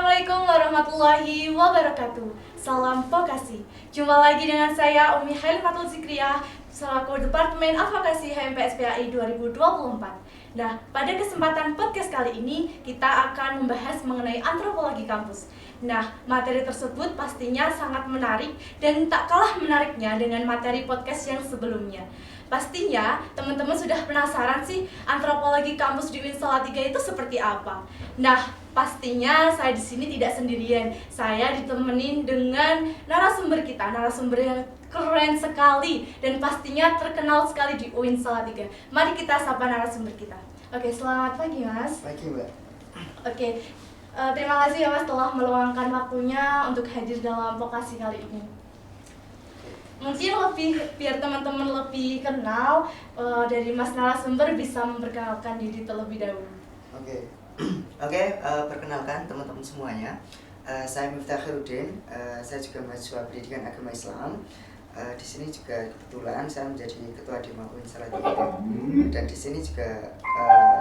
Assalamualaikum warahmatullahi wabarakatuh. Salam vokasi. Jumpa lagi dengan saya Umi Halimatul Zikriyah selaku Departemen Advokasi HMPSPAI 2024. Nah, pada kesempatan podcast kali ini kita akan membahas mengenai antropologi kampus. Nah, materi tersebut pastinya sangat menarik dan tak kalah menariknya dengan materi podcast yang sebelumnya. Pastinya teman-teman sudah penasaran sih antropologi kampus di UIN Salatiga itu seperti apa. Nah, pastinya saya di sini tidak sendirian. Saya ditemenin dengan narasumber kita, narasumber yang keren sekali dan pastinya terkenal sekali di UIN Salatiga. Mari kita sapa narasumber kita. Oke, selamat pagi Mas. Pagi Mbak. Oke, terima kasih ya Mas telah meluangkan waktunya untuk hadir dalam vokasi kali ini. Mungkin biar teman-teman lebih kenal dari Mas narasumber bisa memperkenalkan diri terlebih dahulu. Oke, perkenalkan teman-teman semuanya. Saya Miftah Khairuddin. Saya juga mahasiswa pendidikan agama Islam. Di sini juga kebetulan saya menjadi ketua Dema UIN Salatiga. Dan di sini juga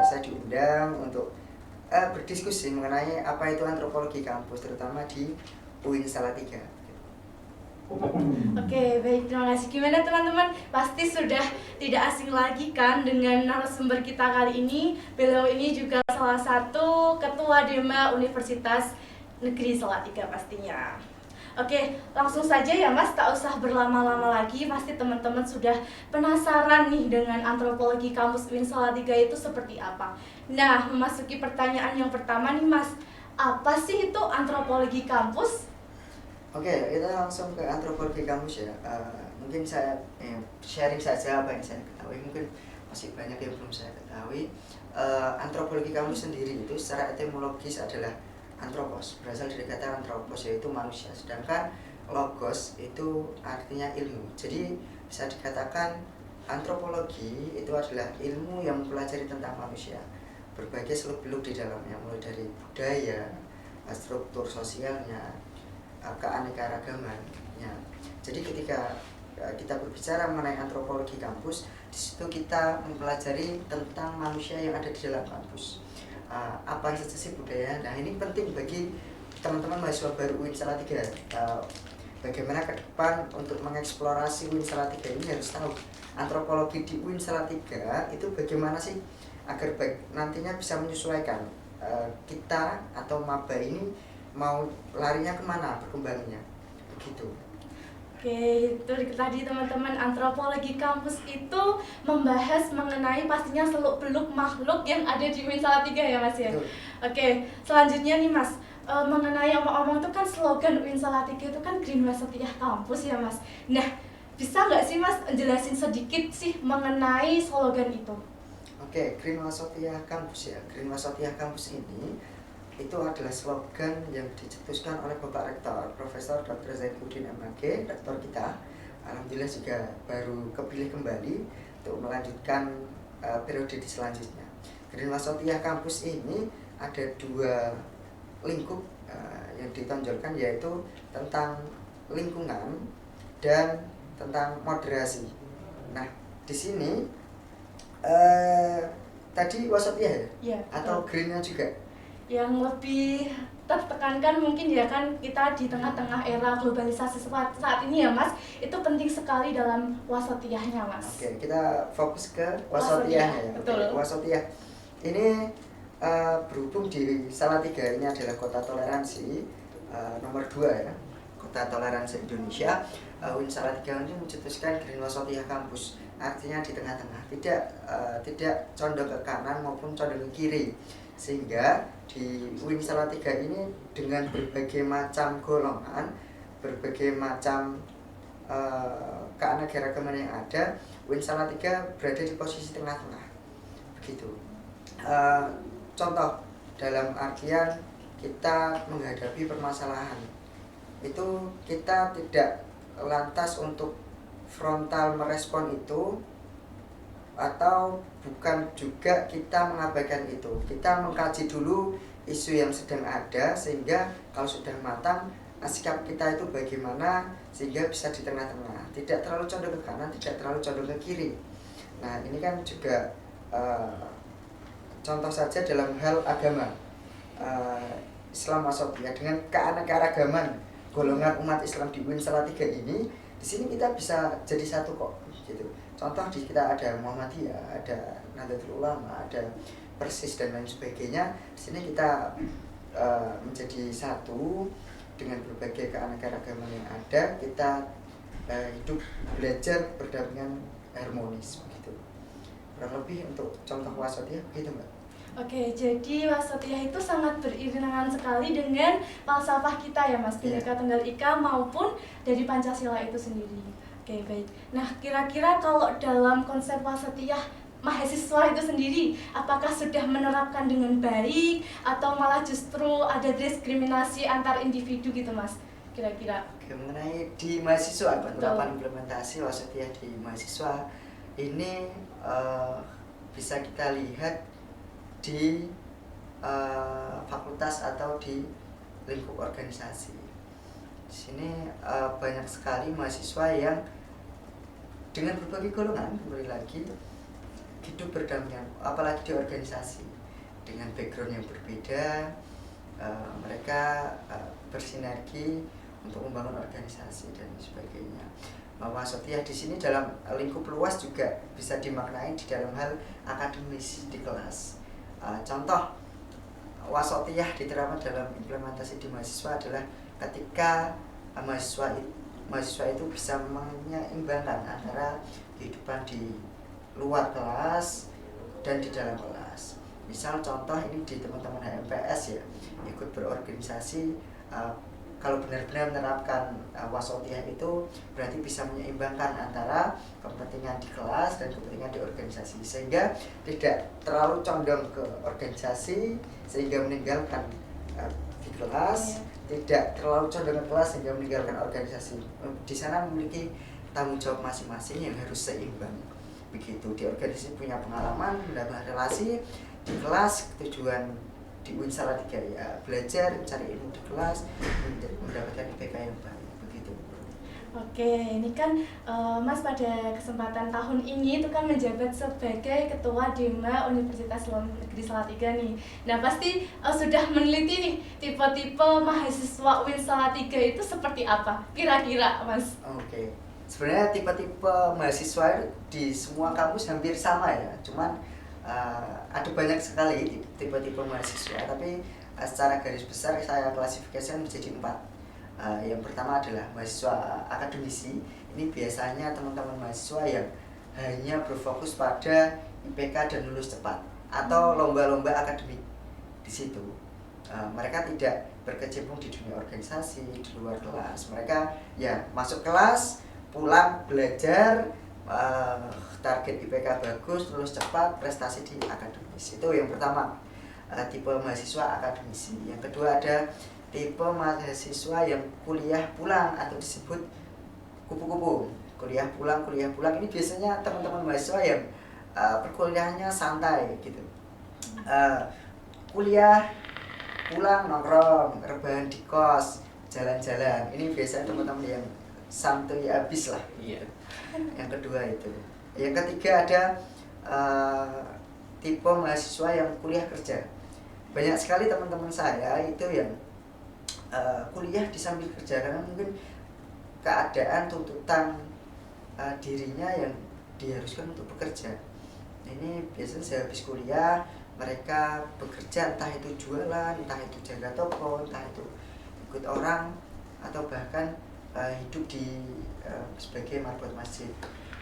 saya diundang untuk berdiskusi mengenai apa itu antropologi kampus, terutama di UIN Salatiga. Oke, baik, terima kasih. Gimana teman-teman? Pasti sudah tidak asing lagi kan dengan narasumber kita kali ini. Beliau ini juga salah satu ketua Dema Universitas Negeri Salatiga pastinya. Oke, langsung saja ya Mas, tak usah berlama-lama lagi. Pasti teman-teman sudah penasaran nih dengan antropologi kampus UIN Salatiga itu seperti apa. Nah, memasuki pertanyaan yang pertama nih Mas, apa sih itu antropologi kampus? Oke, kita langsung ke antropologi kampus ya. Mungkin saya sharing saja apa yang saya ketahui. Mungkin masih banyak yang belum saya ketahui. Antropologi kampus sendiri itu secara etimologis adalah anthropos, berasal dari kata anthropos yaitu manusia. Sedangkan logos itu artinya ilmu. Jadi bisa dikatakan antropologi itu adalah ilmu yang mempelajari tentang manusia, berbagai seluk-beluk di dalamnya, mulai dari budaya, struktur sosialnya, keanekaragamannya. Jadi ketika kita berbicara mengenai antropologi kampus, di situ kita mempelajari tentang manusia yang ada di dalam kampus. Apa saja sih budaya? Nah, ini penting bagi teman-teman mahasiswa baru UIN Salatiga. Bagaimana ke depan untuk mengeksplorasi UIN Salatiga ini harus tahu antropologi di UIN Salatiga itu bagaimana sih agar nantinya bisa menyesuaikan kita atau maba ini mau larinya kemana berkembangnya begitu. Oke, itu tadi teman-teman, antropologi kampus itu membahas mengenai pastinya seluk-beluk makhluk yang ada di UIN Salatiga ya Mas ya. Betul. Oke, selanjutnya nih Mas, mengenai omong-omong itu kan slogan UIN Salatiga itu kan Green Wasatiyah Kampus ya Mas. Nah, bisa nggak sih Mas jelasin sedikit sih mengenai slogan itu? Oke, Green Wasatiyah Kampus ya. Green Wasatiyah Kampus ini itu adalah slogan yang dicetuskan oleh Bapak Rektor, Profesor Dr. Zainuddin MAG, rektor kita. Alhamdulillah juga baru kepilih kembali untuk melanjutkan periode di selanjutnya. Green Wasatiyah Kampus ini ada dua lingkup yang ditonjolkan, yaitu tentang lingkungan dan tentang moderasi. Nah, di sini tadi wasatiyah ya? Atau greennya juga? Yang lebih tertekankan mungkin ya kan kita di tengah-tengah era globalisasi saat ini ya Mas, itu penting sekali dalam wasatiyahnya Mas. Oke, kita fokus ke wasatiyahnya ya. Betul. Oke, wasatiyah ini berhubung di Salatiga ini adalah kota toleransi nomor 2 ya, kota toleransi Indonesia. UIN Salatiga ini mencetuskan Green Wasatiyah Kampus, artinya di tengah-tengah, tidak condong ke kanan maupun condong ke kiri, sehingga di UIN Salatiga ini dengan berbagai macam golongan, berbagai macam keanekaragaman yang ada, UIN Salatiga berada di posisi tengah-tengah begitu. Contoh dalam artian kita menghadapi permasalahan itu, kita tidak lantas untuk frontal merespon itu, atau bukan juga kita mengabaikan itu. Kita mengkaji dulu isu yang sedang ada, sehingga kalau sudah matang sikap kita itu bagaimana sehingga bisa di tengah-tengah, tidak terlalu condong ke kanan, tidak terlalu condong ke kiri. Nah, ini kan juga contoh saja dalam hal agama. Islam Wasatiyah dengan keanekaragaman golongan umat Islam di UIN Salatiga ini, di sini kita bisa jadi satu kok gitu. Contoh di kita ada Muhammadiyah, ada Nahdlatul Ulama, ada Persis dan lain sebagainya. Di sini kita menjadi satu dengan berbagai keanekaragaman yang ada. Kita hidup belajar berdampingan harmonis begitu. Kurang lebih untuk contoh Wasatiyah begitu Mbak. Oke, jadi Wasatiyah itu sangat beriringan sekali dengan falsafah kita ya Mas, Bhinneka Tunggal Ika maupun dari Pancasila itu sendiri. Oke, baik. Nah, kira-kira kalau dalam konsep Wasatiyah mahasiswa itu sendiri, apakah sudah menerapkan dengan baik atau malah justru ada diskriminasi antar individu gitu Mas? Kira-kira. Oke, mengenai di mahasiswa, penerapan implementasi Wasatiyah di mahasiswa ini bisa kita lihat di fakultas atau di lingkup organisasi. Di sini banyak sekali mahasiswa yang dengan berbagai golongan, kembali lagi hidup berdampingan, apalagi di organisasi dengan background yang berbeda, mereka bersinergi untuk membangun organisasi dan sebagainya. Wasatiyah di sini dalam lingkup luas juga bisa dimaknai di dalam hal akademis di kelas. Contoh Wasatiyah diterapkan dalam implementasi di mahasiswa adalah ketika mahasiswa itu bisa menyeimbangkan antara kehidupan di luar kelas dan di dalam kelas. Misal contoh ini di teman-teman HMPS ya, ikut berorganisasi, kalau benar-benar menerapkan Wasatiyah itu berarti bisa menyeimbangkan antara kepentingan di kelas dan kepentingan di organisasi, sehingga tidak terlalu condong ke organisasi sehingga meninggalkan di kelas, tidak terlalu condong ke kelas sehingga meninggalkan organisasi. Di sana memiliki tanggung jawab masing-masing yang harus seimbang. Begitu, di organisasi punya pengalaman, mendapat relasi, di kelas tujuan di UIN Salatiga ya belajar, mencari ilmu di kelas, mendapatkan IPK yang baik begitu. Oke, ini kan Mas pada kesempatan tahun ini itu kan menjabat sebagai Ketua Dema Universitas Islam Negeri Salatiga nih. Nah pasti sudah meneliti nih tipe-tipe mahasiswa UIN Salatiga itu seperti apa kira-kira Mas? Oke, sebenarnya tipe-tipe mahasiswa di semua kampus hampir sama ya, cuman ada banyak sekali tipe-tipe mahasiswa, tapi secara garis besar saya klasifikasikan menjadi 4. Yang pertama adalah mahasiswa akademisi. Ini biasanya teman-teman mahasiswa yang hanya berfokus pada IPK dan lulus cepat atau lomba-lomba akademik di situ. Mereka tidak berkecimpung di dunia organisasi, di luar kelas. Mereka ya masuk kelas, pulang belajar, target IPK bagus, lulus cepat, prestasi di akademis. Itu yang pertama, tipe mahasiswa akademisi. Yang kedua ada tipe mahasiswa yang kuliah pulang atau disebut kupu-kupu. Kuliah pulang. Ini biasanya teman-teman mahasiswa yang perkuliahannya santai gitu. Kuliah pulang nongkrong, rebahan di kos, jalan-jalan. Ini biasanya teman-teman yang santuy habis lah. Iya. Yang kedua itu. Yang ketiga ada tipe mahasiswa yang kuliah kerja. Banyak sekali teman-teman saya itu yang kuliah di sambil kerja karena mungkin keadaan tuntutan dirinya yang diharuskan untuk bekerja. Ini biasanya sehabis kuliah mereka bekerja, entah itu jualan, entah itu jaga toko, entah itu ikut orang, atau bahkan hidup di sebagai marbot masjid.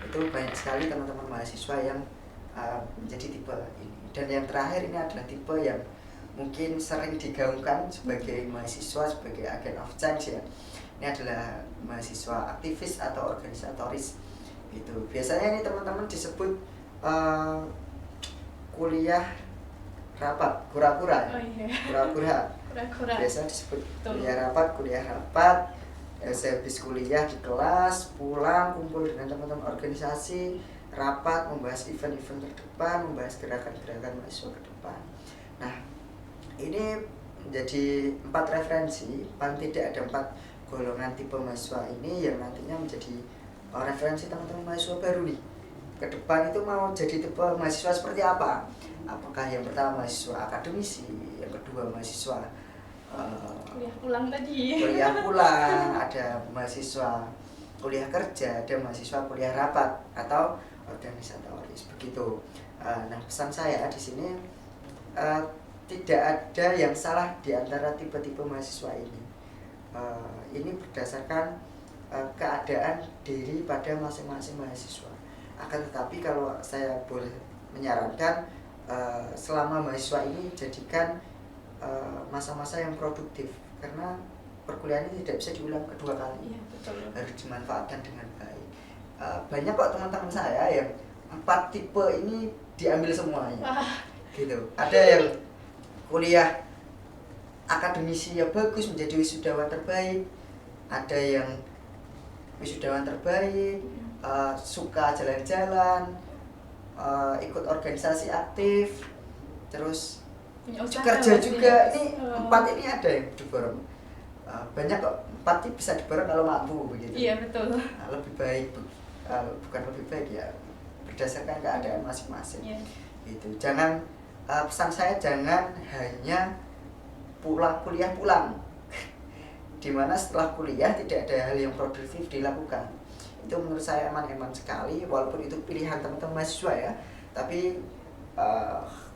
Itu banyak sekali teman-teman mahasiswa yang menjadi tipe ini. Dan yang terakhir ini adalah tipe yang mungkin sering digaungkan sebagai mahasiswa, sebagai agent of change ya. Ini adalah mahasiswa aktivis atau organisatoris gitu. Biasanya ini teman-teman disebut kuliah rapat, kura-kura. Oh, iya. Kura-kura. Biasa disebut kuliah rapat. Sehabis kuliah di kelas, pulang kumpul dengan teman-teman organisasi, rapat, membahas event-event terdepan, membahas gerakan-gerakan mahasiswa ke depan. Nah, ini menjadi 4 referensi, paling tidak ada 4 golongan tipe mahasiswa ini yang nantinya menjadi referensi teman-teman mahasiswa baru nih. Ke depan itu mau jadi tipe mahasiswa seperti apa? Apakah yang pertama mahasiswa akademisi, yang kedua mahasiswa Kuliah pulang tadi. Kuliah pulang, ada mahasiswa kuliah kerja, ada mahasiswa kuliah rapat atau organisatoris begitu. Nah, pesan saya di sini tidak ada yang salah di antara tipe-tipe mahasiswa ini. Ini berdasarkan keadaan diri pada masing-masing mahasiswa. Akan tetapi kalau saya boleh menyarankan, selama mahasiswa ini jadikan masa-masa yang produktif, karena perkuliahan ini tidak bisa diulang kedua kali. Iya, betul. Harus dimanfaatkan dengan baik. Banyak kok teman-teman saya yang 4 tipe ini diambil semuanya. Gitu. Ada yang kuliah akademisi ya bagus, menjadi wisudawan terbaik. Ada yang wisudawan terbaik, suka jalan-jalan, ikut organisasi aktif, terus kerja juga. Ini 4 ini ada yang diborong. Banyak kok, 4 bisa diborong kalau mampu begitu. Iya, betul. Lebih baik, bukan lebih baik ya, berdasarkan keadaan masing-masing. Iya. Gitu. Jangan, pesan saya jangan hanya kuliah pulang. Dimana setelah kuliah tidak ada hal yang produktif dilakukan. Itu menurut saya eman-eman sekali, walaupun itu pilihan teman-teman mahasiswa ya. Tapi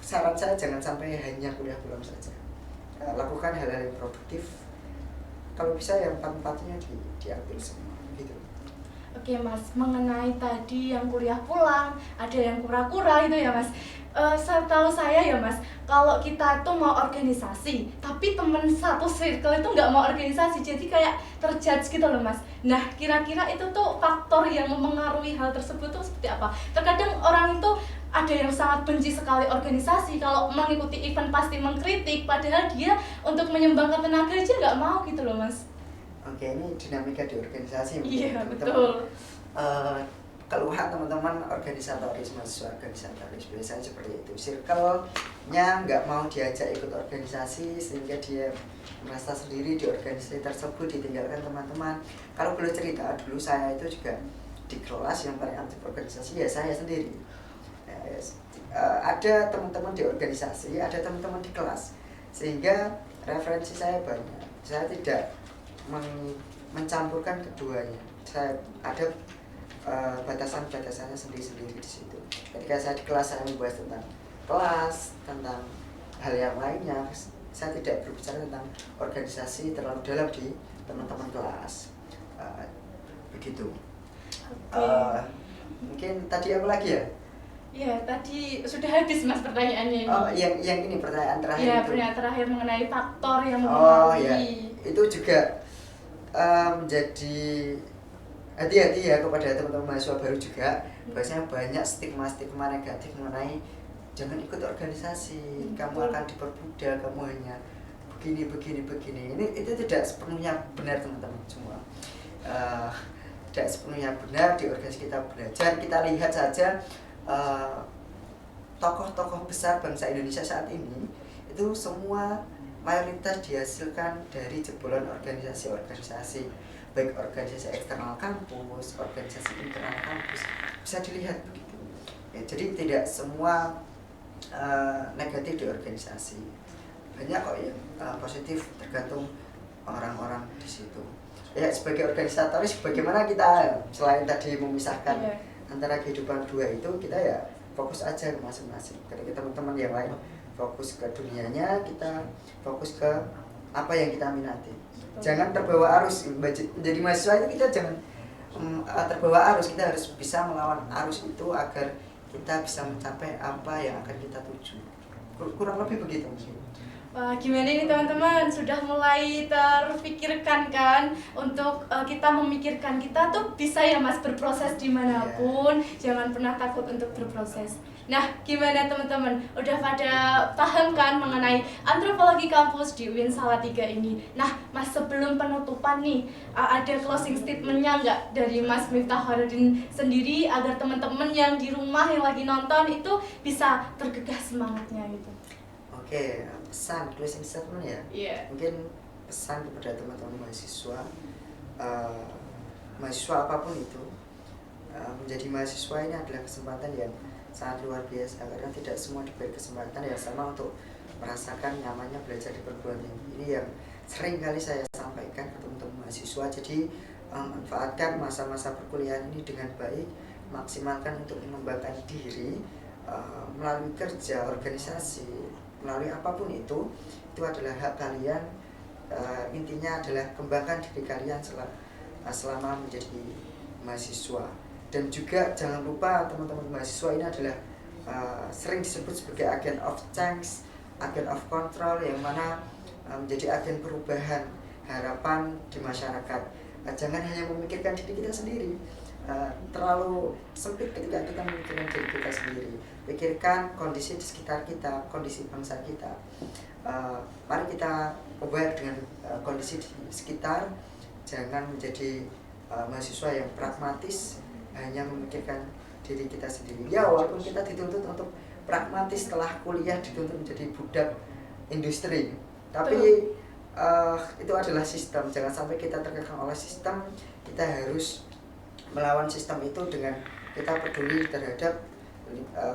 saran saya jangan sampai hanya kuliah pulang saja. Lakukan hal-hal yang produktif. Kalau bisa yang 4-4-nya diambil semua gitu. Oke Mas, mengenai tadi yang kuliah pulang, ada yang kura-kura itu ya Mas. Setahu saya ya Mas, kalau kita tuh mau organisasi, tapi temen satu circle itu nggak mau organisasi, jadi kayak terjudge gitu loh Mas. Nah, kira-kira itu tuh faktor yang mempengaruhi hal tersebut tuh seperti apa? Terkadang orang itu ada yang sangat benci sekali organisasi, kalau mengikuti event pasti mengkritik, padahal dia untuk menyumbangkan tenaga aja nggak mau gitu loh Mas. Oke, ini dinamika di organisasi. Iya, teman-teman. betul. Keluhan teman-teman organisatoris, mahasiswa organisatoris biasanya seperti itu. Circle-nya nggak mau diajak ikut organisasi sehingga dia merasa sendiri di organisasi tersebut, ditinggalkan teman-teman. Kalau boleh cerita, dulu saya itu juga di kelas yang paling aktif organisasi ya saya sendiri. Ada teman-teman di organisasi, ada teman-teman di kelas, sehingga referensi saya banyak. Saya tidak mencampurkan keduanya. Saya ada batasan-batasannya sendiri-sendiri di situ. Ketika saya di kelas, saya membahas tentang kelas, tentang hal yang lainnya. Saya tidak berbicara tentang organisasi terlalu dalam di teman-teman kelas. Begitu. Mungkin tadi apa lagi ya? Iya, tadi sudah habis Mas pertanyaannya ini. Oh, yang ini pertanyaan terakhir ya, itu. pertanyaan terakhir mengenai faktor yang Oh mempengaruhi. ya, itu juga menjadi hati-hati ya kepada teman-teman mahasiswa baru juga. Biasanya banyak stigma-stigma negatif mengenai jangan ikut organisasi, kamu akan diperbudak, kamu hanya begini. Itu tidak sepenuhnya benar teman-teman semua. Tidak sepenuhnya benar. Di organisasi kita belajar, kita lihat saja tokoh-tokoh besar bangsa Indonesia saat ini itu semua mayoritas dihasilkan dari jebolan organisasi-organisasi, baik organisasi eksternal kampus, organisasi internal kampus, bisa dilihat begitu. Ya, jadi tidak semua negatif di organisasi, banyak kok yang positif, tergantung orang-orang di situ. Ya, sebagai organisatoris bagaimana kita selain tadi memisahkan antara kehidupan dua itu, kita ya fokus aja ke masing-masing. Ketika teman-teman yang lain fokus ke dunianya, kita fokus ke apa yang kita minati. Jangan terbawa arus. Menjadi mahasiswa itu kita jangan terbawa arus. Kita harus bisa melawan arus itu agar kita bisa mencapai apa yang akan kita tuju. Kurang lebih begitu. Wah, gimana ini teman-teman, sudah mulai terpikirkan kan untuk kita memikirkan kita tuh bisa ya Mas berproses dimanapun, jangan pernah takut untuk berproses. Nah, gimana teman-teman, udah pada paham kan mengenai antropologi kampus di UIN Salatiga ini? Nah, Mas, sebelum penutupan nih, ada closing statement-nya nggak dari Mas Miftah Khairudin sendiri agar teman-teman yang di rumah yang lagi nonton itu bisa tergugah semangatnya gitu? Oke, pesan closing statement ya. Mungkin pesan kepada teman-teman mahasiswa, mahasiswa apapun itu, menjadi mahasiswa ini adalah kesempatan yang sangat luar biasa, karena tidak semua diberi kesempatan yang sama untuk merasakan nyamannya belajar di perguruan tinggi. Ini yang sering kali saya sampaikan ke teman-teman mahasiswa. Jadi manfaatkan masa-masa perkuliahan ini dengan baik, maksimalkan untuk mengembangkan diri melalui kerja, organisasi, melalui apapun itu adalah hak kalian. Intinya adalah kembangkan diri kalian selama menjadi mahasiswa. Dan juga jangan lupa teman-teman mahasiswa ini adalah sering disebut sebagai agen of change, agen of control, yang mana menjadi agen perubahan harapan di masyarakat. Jangan hanya memikirkan diri kita sendiri, terlalu sempit ketika kita memikirkan diri kita sendiri. Pikirkan kondisi di sekitar kita, kondisi bangsa kita. Mari kita aware dengan kondisi di sekitar. Jangan menjadi mahasiswa yang pragmatis, hanya memikirkan diri kita sendiri. Ya, walaupun kita dituntut untuk pragmatis setelah kuliah, dituntut menjadi budak industri, tapi itu adalah sistem. Jangan sampai kita terkekang oleh sistem. Kita harus melawan sistem itu dengan kita peduli terhadap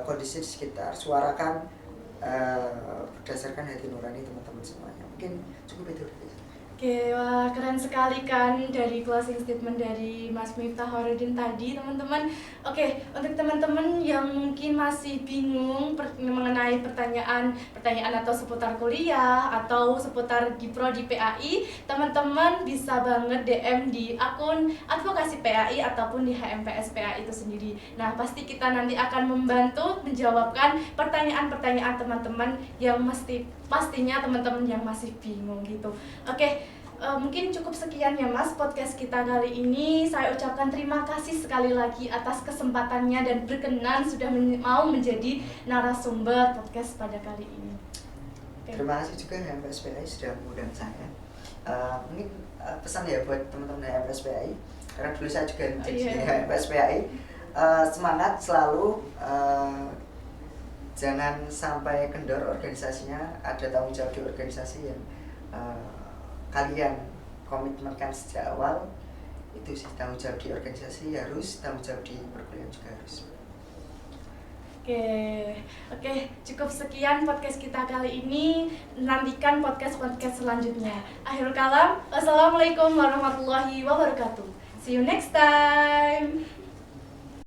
kondisi di sekitar. Suarakan berdasarkan hati nurani teman-teman semuanya. Mungkin cukup itu. Oke, wah keren sekali kan dari closing statement dari Mas Miftah Khairuddin tadi, teman-teman. Oke, untuk teman-teman yang mungkin masih bingung mengenai pertanyaan atau seputar kuliah atau seputar di prodi PAI, teman-teman bisa banget DM di akun advokasi PAI ataupun di HMPS PAI itu sendiri. Nah, pasti kita nanti akan membantu menjawabkan pertanyaan-pertanyaan teman-teman yang pastinya teman-teman yang masih bingung gitu. Oke, mungkin cukup sekian ya Mas podcast kita kali ini. Saya ucapkan terima kasih sekali lagi atas kesempatannya dan berkenan sudah mau menjadi narasumber podcast pada kali ini. Okay. Terima kasih juga HMPS PAI sudah mengundang saya. Mungkin pesan ya buat teman-teman HMPS PAI, karena dulu saya juga di HMPS PAI. Semangat selalu, jangan sampai kendor organisasinya. Ada tanggung jawab di organisasi yang kalian komitmenkan sejak awal. Itu sih tanggung jawab di organisasi harus, tanggung jawab di perkuliahan juga harus. Oke, cukup sekian podcast kita kali ini. Nantikan podcast selanjutnya. Akhirul kalam, wassalamualaikum warahmatullahi wabarakatuh. See you next time.